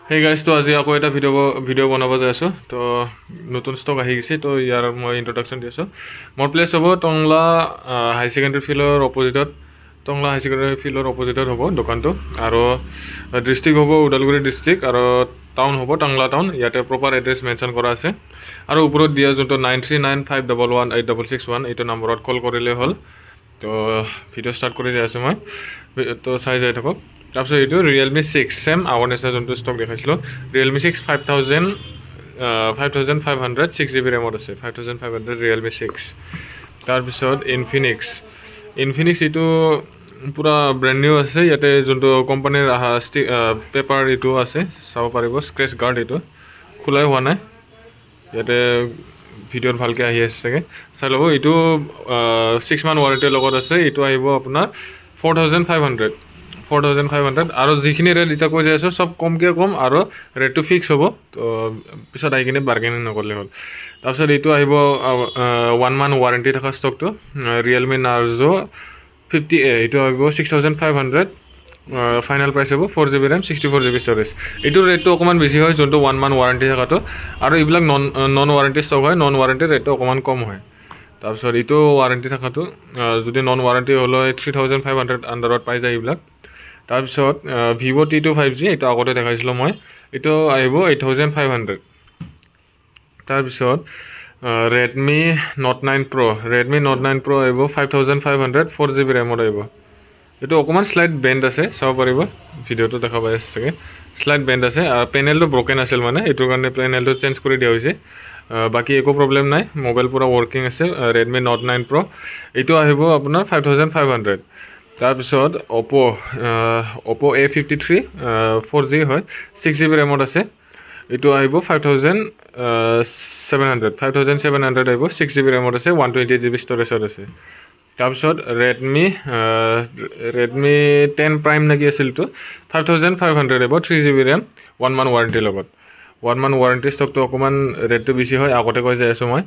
Hey guys, তো আজি আকৌ এটা ভিডিঅ' বনাব যাই আছোঁ। তো নতুন ষ্টক আহি গৈছে, তো ইয়াৰ মই ইন্ট্ৰডাকশ্যন দি আছোঁ। মোৰ প্লেচ হ'ব টংলা হাই ছেকেণ্ডেৰী ফিল্ডৰ অপজিটত। টংলা হাই ছেকেণ্ডেৰী ফিল্ডৰ অপজিটত হ'ব দোকানটো। আৰু ডিষ্ট্ৰিক্ট হ'ব ওদালগুৰি ডিষ্ট্ৰিক্ট, আৰু টাউন হ'ব টংলা টাউন। ইয়াতে প্ৰপাৰ এড্ৰেছ মেনশ্যন কৰা আছে। আৰু ওপৰত দিয়া যোনটো 9395118661 এইটো নম্বৰত কল কৰিলেই হ'ল। তো ভিডিঅ' ষ্টাৰ্ট কৰি যাই আছোঁ মই, তো চাই যাই থাকক। তাৰপিছত এইটো ৰিয়েলমি 6 চেম আগৰ নিচিনা যোনটো ষ্টক দেখাইছিলোঁ। ৰিয়েলমি 6 5500 6GB ৰেমত আছে। 5500 ৰিয়েলমি 6। তাৰপিছত ইনফিনিক্স এইটো পূৰা ব্ৰেণ্ড নিউ আছে। ইয়াতে যোনটো কোম্পানীৰ পেপাৰ এইটো আছে, চাব পাৰিব। স্ক্ৰেচ গাৰ্ড এইটো খোলাই হোৱা নাই। ইয়াতে ভিডিঅ'ত ভালকৈ আহি আছে চাগে, চাই ল'ব। এইটো 6 মান্থ ৱাৰেণ্টিৰ লগত আছে। এইটো আহিব আপোনাৰ 4500 আৰু যিখিনি ৰেট এতিয়া কৈ যাই আছোঁ চব কমকৈ কম, আৰু ৰেটটো ফিক্স হ'ব। তো পিছত আহি কিনে বাৰ্গেনিং নকৰিলে হ'ল। তাৰপিছত এইটো আহিব 1 মান্থ ৱাৰেণ্টি থকা ষ্টকটো, ৰিয়েলমি নাৰ্জো 50A। এইটো আহিব 6500। ফাইনেল প্ৰাইচ হ'ব 4GB ৰেম 64GB ষ্ট'ৰেজ। এইটো ৰেটটো অকণমান বেছি হয়, যোনটো 1 মান্থ ৱাৰেণ্টি থকাটো। আৰু এইবিলাক নন ৱাৰেণ্টি ষ্টক হয়, নন ৱাৰেণ্টিৰ ৰেটটো অকণমান কম হয়। তাৰপিছত এইটো ৱাৰেণ্টি থকাটো, যদি নন ৱাৰেণ্টি হ'লে 3500 আণ্ডাৰত পাই যায় এইবিলাক। তাৰপিছত ভিভ' T2 5G, এইটো আগতে দেখাইছিলোঁ মই। এইটো আহিব 8500। তাৰপিছত ৰেডমি নোট 9 Pro আহিব 5500 4GB ৰেমত আহিব। এইটো অকণমান শ্লাইড বেণ্ড আছে, চাব পাৰিব। ভিডিঅ'টো দেখা পাই আছে চাগে, শ্লাইড বেণ্ড আছে। পেনেলটো ব্ৰকেন আছিল মানে, এইটোৰ কাৰণে পেনেলটো চেঞ্জ কৰি দিয়া হৈছে। বাকী একো প্ৰব্লেম নাই, মোবাইল পূৰা ৱৰ্কিং আছে। ৰেডমি নোট 9 Pro এইটো আহিব আপোনাৰ 5500। তাৰপিছত অ'প' A53 4G হয়, 6GB ৰেমত আছে। এইটো আহিব 5700 আহিব, 6GB ৰেমত আছে, 128GB ষ্ট'ৰেজত আছে। তাৰপিছত ৰেডমি 10 প্ৰাইম নেকি আছিল এইটো, 5500 আহিব, 3GB ৰেম, 1 মান্থ ৱাৰেণ্টিৰ লগত। 1 মান্থ ৱাৰেণ্টি ষ্টকটো অকণমান ৰেটটো বেছি হয়, আগতে কৈ যাই আছোঁ মই।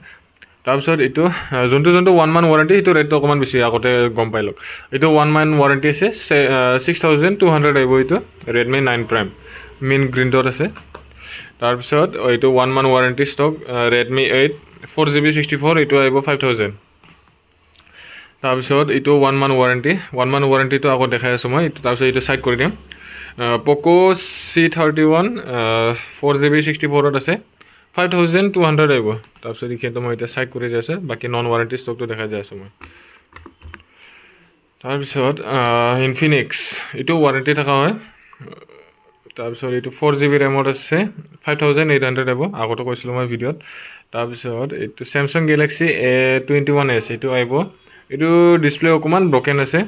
তাৰপিছত এইটো যোনটো 1 মান্থ ৱাৰেণ্টি, সেইটো ৰেটটো অকণমান বেছি, আগতে গম পাই লওক। এইটো 1 মান্থ ৱাৰেণ্টি আছে, 6200 আহিব। এইটো ৰেডমি 9 প্ৰাইম মেইন গ্ৰীণটোত আছে। তাৰপিছত এইটো 1 month warranty stock, Redmi 8 4GB 64, এইটো আহিব 5000। তাৰপিছত এইটো 1 মান্থ ৱাৰেণ্টিটো আগত দেখাই আছোঁ মই। তাৰপিছত এইটো চাইড কৰি দিম। প'ক' C31 4GB 64ত আছে, 5200 আহিব। তাৰপিছত এইখিনিতো মই এতিয়া চাইড কৰি যাই আছোঁ, বাকী নন ৱাৰেণ্টি ষ্টকটো দেখাই যাই আছোঁ মই। তাৰপিছত ইনফিনিক্স এইটো ৱাৰেণ্টি থকা হয়। তাৰপিছত এইটো 4GB ৰেমত আছে, 5800 আহিব, আগতে কৈছিলোঁ মই ভিডিঅ'ত। তাৰপিছত এইটো চেমচাং গেলেক্সি A21s, এইটো আহিব। এইটো ডিছপ্লে অকণমান ব্ৰকেন আছে,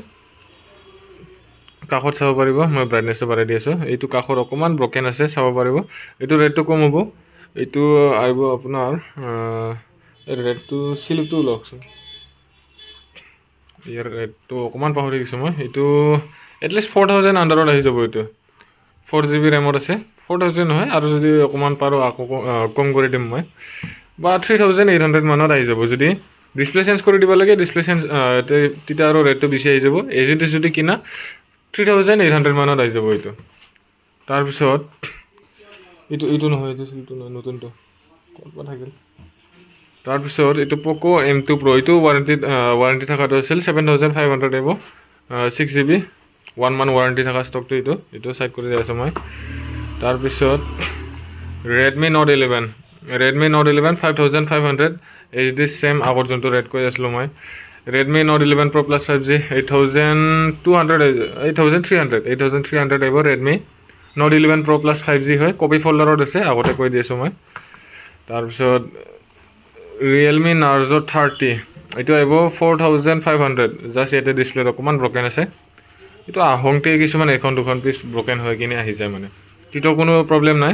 কাষত চাব পাৰিব। মই ব্ৰাইটনেছটো বাঢ়াই দি আছোঁ। এইটো কাষত অকণমান ব্ৰকেন আছে, চাব পাৰিব। এইটো ৰেটটো কম হ'ব। এইটো আহিব আপোনাৰ ৰেটটো চিলিপটো ওলাওকচোন, ইয়াৰ ৰেটটো অকণমান পাহৰি গৈছোঁ মই। এইটো এটলিষ্ট 4000 আণ্ডাৰত আহি যাব। এইটো 4GB ৰেমত আছে, 4000 নহয়, আৰু যদি অকণমান পাৰোঁ আকৌ কম কৰি দিম মই, বা 3800 মানত আহি যাব। যদি ডিছপ্লে চেঞ্জ কৰি দিব লাগে, তেতিয়া আৰু ৰেটটো বেছি আহি যাব। এজিটি যদি কিনা 3800 মানত আহি যাব এইটো। তাৰপিছত এইটো নহয়, এইটো নহয়, নতুনটো ক'ৰ পৰা থাকিল। তাৰপিছত এইটো প'ক' M2 Pro, এইটো ৱাৰেণ্টি থকাটো আছিল 7500 আহিব, 6GB 1 মান্থ ৱাৰেণ্টি থকা ষ্টকটো। এইটো চাইড কৰি যাই আছোঁ মই। তাৰপিছত ৰেডমি নোট 11 5500 HD চেম আগৰ যোনটো ৰেট কৈ আছিলোঁ মই। Redmi note 11 Pro Plus 5G 8300 আহিব। Redmi note 11 Pro Plus 5G হয়, কপি ফল্ডাৰত আছে, আগতে কৈ দি আছোঁ মই। তাৰপিছত ৰিয়েলমি নাৰ্জো 30, এইটো আহিব 4500। জাষ্ট ইয়াতে ডিছপ্লেত অকণমান ব্ৰকেন আছে। এইটো আহোঁতে কিছুমান এখন দুখন পিচ ব্ৰকেন হৈ কিনে আহি যায় মানে, এইটো কোনো প্ৰব্লেম নাই।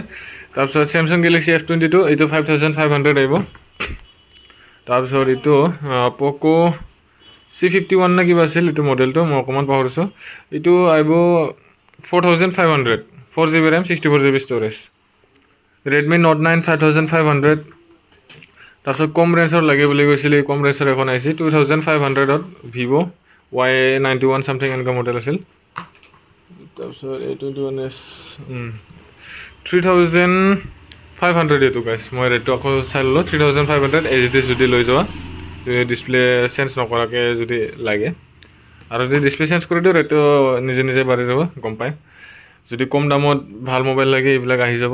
তাৰপিছত চেমচাং গেলেক্সি F22, এইটো 5500 আহিব। তাৰপিছত এইটো প'ক' C51 নে কিবা আছিল এইটো মডেলটো, মই অকণমান পাহৰিছোঁ। এইটো আহিব 4500, 4GB RAM 64GB storage. Redmi note 9 5500। তাৰপিছত কম ৰেঞ্জৰ লাগে বুলি কৈছিলে, কম ৰেঞ্জৰ এখন আহিছে 2500ত, ভিভ' Y91 চামথিং এনেকুৱা মডেল আছিল। তাৰপিছত A21s 3500 এইটো গাইছ মই ৰেটটো আকৌ চাই ল'লোঁ 3500 HDD যদি লৈ যোৱা ডিছপ্লে চেঞ্জ নকৰাকৈ যদি লাগে আৰু যদি ডিছপ্লে চেঞ্জ কৰি দিওঁ ৰেটটো নিজে নিজে বাঢ়ি যাব গম পায় যদি কম দামত ভাল মোবাইল লাগে এইবিলাক আহি যাব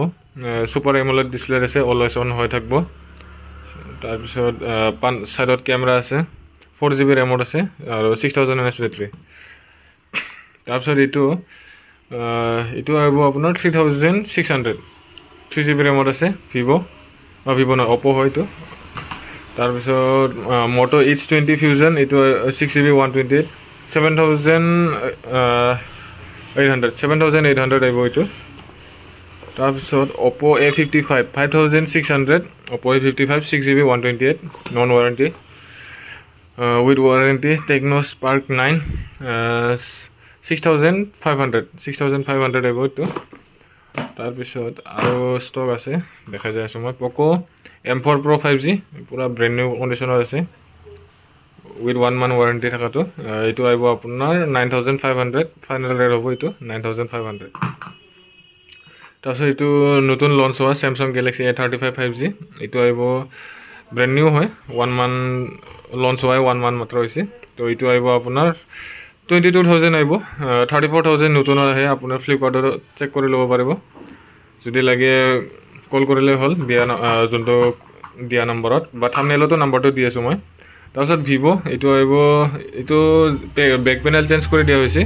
ছুপাৰ এমোলেড ডিছপ্লে আছে অলৱেজ অন হৈ থাকিব তাৰপিছত ছাইডত কেমেৰা আছে 4GB ৰেমত আছে আৰু 6000 mAh বেটাৰী তাৰপিছত এইটো আহিব আপোনাৰ 3600 3GB ৰেমত আছে ভিভ' নহয় অপ' হয় এইটো তাৰপিছত মটো H20 Fusion এইটো 6GB 128 7800 আহিব এইটো তাৰপিছত অপ' A55 5600 অপ' A55 6GB 128 non warranty with warranty Tecno Spark 9 6500 আহিব এইটো তাৰপিছত আৰু ষ্টক আছে দেখা যায় আছোঁ মই প'ক' M4 Pro 5G পূৰা ব্ৰেণ্ড নিউ কণ্ডিশ্যনত আছে উইথ 1 month ৱাৰেণ্টি থকাটো এইটো আহিব আপোনাৰ 9500 ফাইনেল ৰেট হ'ব এইটো 9500 তাৰপিছত এইটো নতুন লঞ্চ হোৱা চেমচাং গেলেক্সি A35 5G এইটো আহিব ব্ৰেণ্ড নিউ হয় 1 month লঞ্চ হোৱাই 1 month মাত্ৰ হৈছে তো এইটো আহিব আপোনাৰ 22,000 আহিব 34,000 নতুনত আহে আপোনাৰ ফ্লিপকাৰ্টত চেক কৰি ল'ব পাৰিব যদি লাগে কল কৰিলে হ'ল যোনটো দিয়া নম্বৰত বা থাম্বনেইলতো নাম্বাৰটো দি আছোঁ মই তাৰপিছত ভিভ' এইটো আহিব এইটো বেক পেনেল চেঞ্জ কৰি দিয়া হৈছে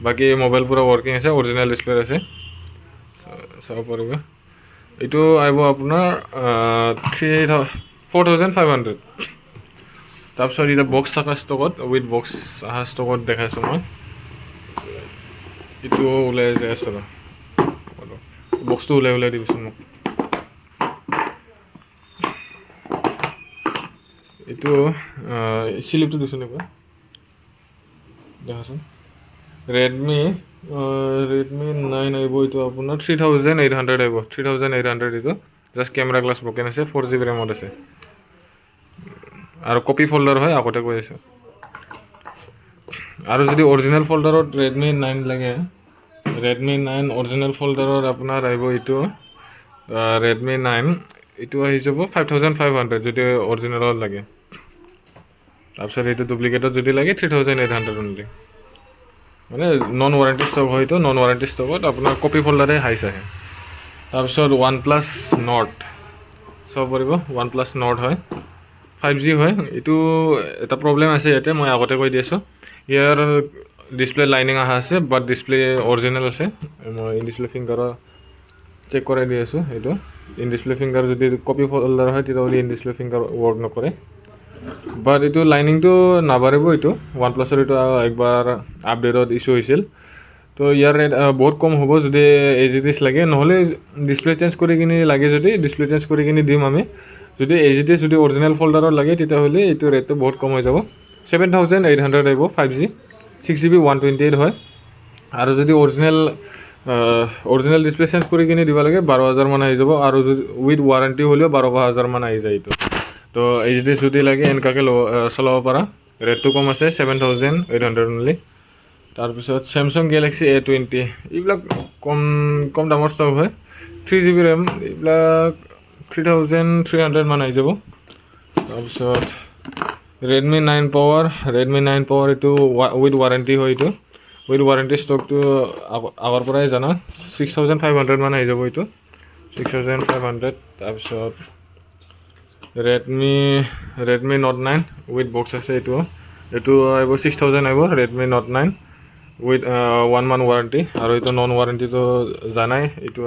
বাকী মোবাইল পূৰা ৱৰ্কিং আছে অৰিজিনেল ডিছপ্লে আছে চাব পাৰিব এইটো আহিব আপোনাৰ 4,500 তাৰপিছত এতিয়া বক্স থকা ষ্টকত উইথ বক্স অহা ষ্টকত দেখাইছোঁ মই এইটো ওলাই যাই আছোঁ বক্সটো ওলাই দিবিচোন মোক এইটো স্লিপটো দিছোঁ নেকি দেখাচোন ৰেডমি 9 আহিব এইটো আপোনাৰ 3800 আহিব 3800 এইটো জাষ্ট কেমেৰা গ্লাছ ব্ৰকেন আছে 4GB ৰেমত আছে আৰু কপি ফল্ডাৰ হয় আগতে কৈ আছোঁ আৰু যদি অৰিজিনেল ফল্ডাৰত ৰেডমি 9 লাগে ৰেডমি 9 অৰিজিনেল ফল্ডাৰত আপোনাৰ আহিব এইটো ৰেডমি 9 এইটো আহি যাব 5500 যদি অৰিজিনেলত লাগে তাৰপিছত এইটো ডুপ্লিকেটত যদি লাগে 3800 অনলি মানে নন ৱাৰেণ্টি ষ্টক হয়তো নন ৱাৰেণ্টি ষ্টকত আপোনাৰ কপি ফল্ডাৰে হাইছ আহে তাৰপিছত OnePlus Nord চাব পাৰিব OnePlus Nord হয় 5G হয় এইটো এটা প্ৰব্লেম আছে ইয়াতে মই আগতে কৈ দি আছোঁ ইয়াৰ ডিছপ্লে লাইনিং অহা আছে বাট ডিছপ্লে অৰিজিনেল আছে মই ইন ডিছপ্লে ফিংগাৰৰ চেক কৰাই দি আছোঁ এইটো ইন ডিছপ্লে ফিংগাৰ যদি কপি ফল্ডাৰ হয় তেতিয়াহ'লে ইন ডিছপ্লে ফিংগাৰ ৱৰ্ক নকৰে বাট এইটো লাইনিংটো নাবাঢ়িব এইটো OnePlus-ৰ এইটো একবাৰ আপডেটত ইছ্যু হৈছিল তো ইয়াৰ ৰেট বহুত কম হ'ব যদি HDD লাগে নহ'লে ডিছপ্লে চেঞ্জ কৰি কিনি লাগে যদি ডিছপ্লে চেঞ্জ কৰি কিনি দিম আমি যদি HDD যদি অৰিজিনেল ফল্ডাৰত লাগে তেতিয়াহ'লে এইটো ৰেটটো বহুত কম হৈ যাব 7800 আহিব 5G 6GB 128 হয় আৰু যদি অৰিজিনেল ডিছপ্লে চেঞ্জ কৰি কিনি দিব লাগে 12,000 মান আহি যাব আৰু যদি উইথ ৱাৰেণ্টি হ'লেও 12,000 মান আহি যায় এইটো তো HDD যদি লাগে এনেকুৱাকৈ চলাব পাৰা ৰেটটো কম আছে 7,800 অনলি তাৰপিছত চেমচাং গেলেক্সি A20 এইবিলাক কম দামৰ ষ্টক হয় 3GB ৰেম এইবিলাক 3,300 মান আহি যাব তাৰপিছত ৰেডমি 9 পাৱাৰ এইটো উইথ ৱাৰেণ্টি হয় এইটো উইথ ৱাৰেণ্টি ষ্টকটো আগৰ পৰাই জানা 6,500 মান আহি যাব এইটো 6,500 তাৰপিছত ৰেডমি Note 9 উইথ বক্স আছে এইটো আহিব 6,000 আহিব Redmi Note 9 with 1 month warranty আৰু এইটো নন ৱাৰেণ্টিটো জানাই এইটো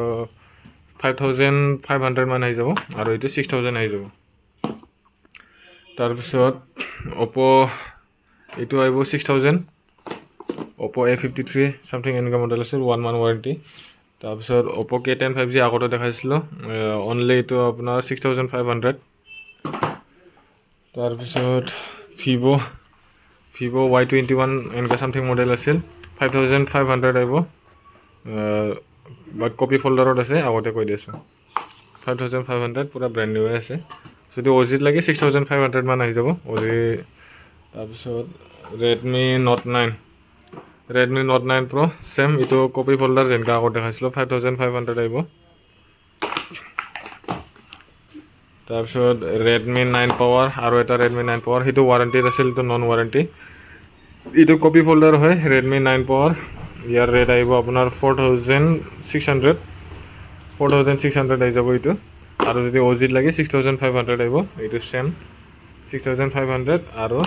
5,500 মান আহি যাব আৰু এইটো 6,000 আহি যাব তাৰপিছত এইটো আহিব 6,000 Oppo A53 চামথিং এনেকুৱা মডেল আছিল 1 month ৱাৰেণ্টি তাৰপিছত Oppo K10 5G আগতে দেখাইছিলোঁ অনলি এইটো আপোনাৰ 6,500 তাৰপিছত ভিভ' Y21 এনেকুৱা চামথিং মডেল আছিল 5,500 আহিব বাট কপি ফল্ডাৰত আছে আগতে কৈ দি আছোঁ 5,500 পূৰা ব্ৰেণ্ড নিউ আছে যদি অজিত লাগে 6,500 মান আহি যাব তাৰপিছত ৰেডমি Note 9 Pro চেম এইটো কপি ফল্ডাৰ যেনেকৈ আগত দেখাইছিলোঁ 5,500 আহিব তাৰপিছত ৰেডমি 9 পাৱাৰ আৰু এটা ৰেডমি 9 পাৱাৰ, সেইটো ৱাৰেণ্টিত আছিল, এইটো নন ৱাৰেণ্টি। এইটো কপি ফল্ডাৰ হয় ৰেডমি 9 পাৱাৰ। ইয়াৰ ৰেট আহিব আপোনাৰ 4600 আহি যাব এইটো। আৰু যদি অ'জিত লাগে 6500 আহিব, এইটো চেম 6500 আৰু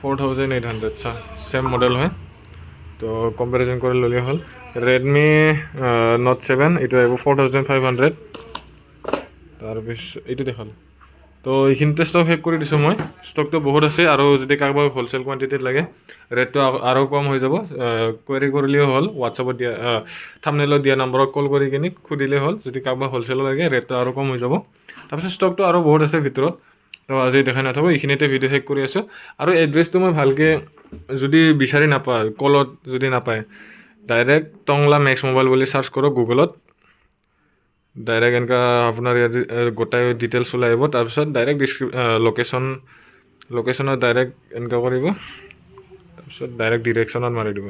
4800 চেম মডেল হয়। তো কম্পেৰিজন কৰি ল'লে হ'ল। ৰেডমি নোট 7 এইটো আহিব 4500। তাৰপিছত এইটো দেখালোঁ। তো এইখিনিতে ষ্টক শেষ কৰি দিছোঁ মই। ষ্টকটো বহুত আছে, আৰু যদি কাৰোবাক হ'লচেল কোৱান্টিটিত লাগে ৰেটটো আৰু কম হৈ যাব। কুৱেৰি কৰিলেও হ'ল, হোৱাটছআপত দিয়া থাম্বনেইলত দিয়া নম্বৰত কল কৰি কিনি সুধিলেই হ'ল। যদি কাৰোবাক হ'লচেলত লাগে ৰেটটো আৰু কম হৈ যাব। তাৰপিছত ষ্টকটো আৰু বহুত আছে ভিতৰত, তো আজি দেখাই নাথাকোঁ, এইখিনিতে ভিডিঅ' শেষ কৰি আছোঁ। আৰু এড্ৰেছটো মই ভালকৈ যদি বিচাৰি নাপায়, কলত যদি নাপায়, ডাইৰেক্ট টংলা মেক্স মোবাইল বুলি চাৰ্চ কৰক গুগলত। ডাইৰেক্ট এনেকুৱা আপোনাৰ ইয়াত গোটাই ডিটেইলছ ওলাই আহিব। তাৰপিছত ডাইৰেক্ট লোকেশ্যনত ডাইৰেক্ট এনেকুৱা কৰিব। তাৰপিছত ডাইৰেক্ট ডিৰেকশ্যনত মাৰি দিব।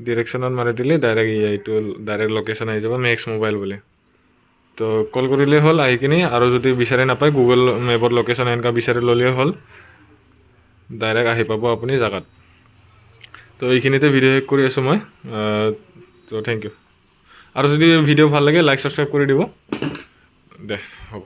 ডিৰেকশ্যনত মাৰি দিলে ডাইৰেক্ট এইটো ডাইৰেক্ট লোকেশ্যন আহি যাব, মেক্স মোবাইল বুলি। তো কল কৰিলেই হ'ল আহি কিনি। আৰু যদি বিচাৰি নাপায় গুগল মেপত লোকেশ্যন এনেকুৱা বিচাৰি ল'লেই হ'ল, ডাইৰেক্ট আহি পাব আপুনি জেগাত। তো এইখিনিতে ভিডিঅ' শেষ কৰি আছোঁ মই। তো থেংক ইউ। আৰু যদি ভিডিঅ' ভাল লাগে লাইক ছাবস্ক্ৰাইব কৰি দিব। দে হ'ব।